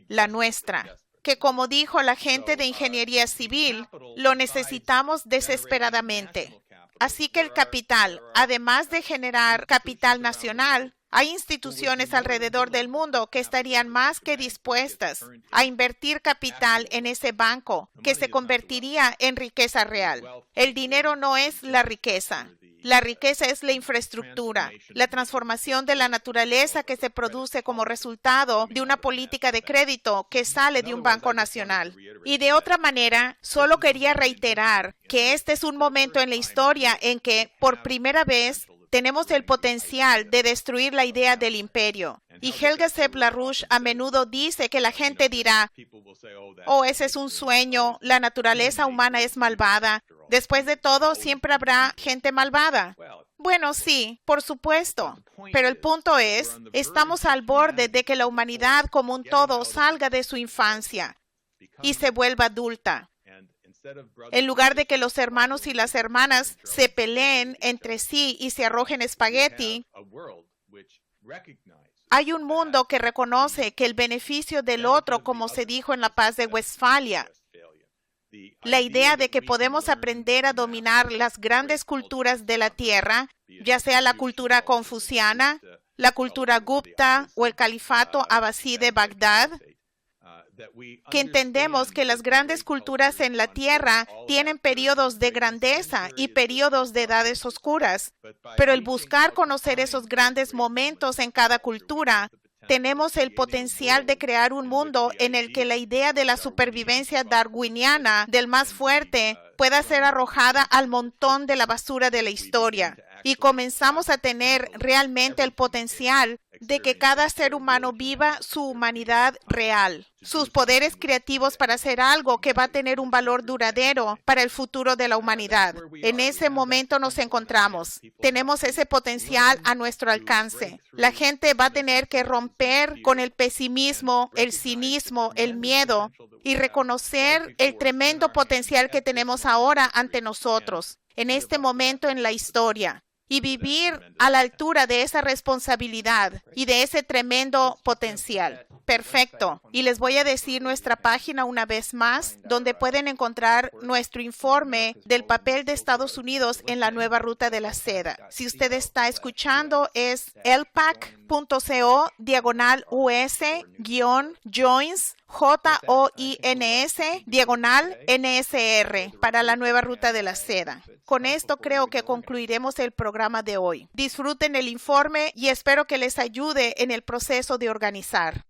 la nuestra, que como dijo la gente de ingeniería civil, lo necesitamos desesperadamente. Así que el capital, además de generar capital nacional, hay instituciones alrededor del mundo que estarían más que dispuestas a invertir capital en ese banco, que se convertiría en riqueza real. El dinero no es la riqueza. La riqueza es la infraestructura, la transformación de la naturaleza que se produce como resultado de una política de crédito que sale de un banco nacional. Y de otra manera, solo quería reiterar que este es un momento en la historia en que, por primera vez, tenemos el potencial de destruir la idea del imperio. Y Helga Sepp LaRouche a menudo dice que la gente dirá, oh, ese es un sueño, la naturaleza humana es malvada. Después de todo, siempre habrá gente malvada. Bueno, sí, por supuesto. Pero el punto es, estamos al borde de que la humanidad como un todo salga de su infancia y se vuelva adulta. En lugar de que los hermanos y las hermanas se peleen entre sí y se arrojen espagueti, hay un mundo que reconoce que el beneficio del otro, como se dijo en la paz de Westfalia, la idea de que podemos aprender a dominar las grandes culturas de la tierra, ya sea la cultura confuciana, la cultura Gupta o el califato abasí de Bagdad, que entendemos que las grandes culturas en la tierra tienen periodos de grandeza y periodos de edades oscuras, pero el buscar conocer esos grandes momentos en cada cultura, tenemos el potencial de crear un mundo en el que la idea de la supervivencia darwiniana del más fuerte pueda ser arrojada al montón de la basura de la historia. Y comenzamos a tener realmente el potencial de que cada ser humano viva su humanidad real, sus poderes creativos para hacer algo que va a tener un valor duradero para el futuro de la humanidad. En ese momento nos encontramos. Tenemos ese potencial a nuestro alcance. La gente va a tener que romper con el pesimismo, el cinismo, el miedo y reconocer el tremendo potencial que tenemos ahora ante nosotros, en este momento en la historia. Y vivir a la altura de esa responsabilidad y de ese tremendo potencial. Perfecto. Y les voy a decir nuestra página una vez más, donde pueden encontrar nuestro informe del papel de Estados Unidos en la nueva ruta de la seda. Si usted está escuchando, es lpac.co/US-joins, JOINS/NSR, para la nueva ruta de la seda. Con esto creo que concluiremos el programa de hoy. Disfruten el informe y espero que les ayude en el proceso de organizar.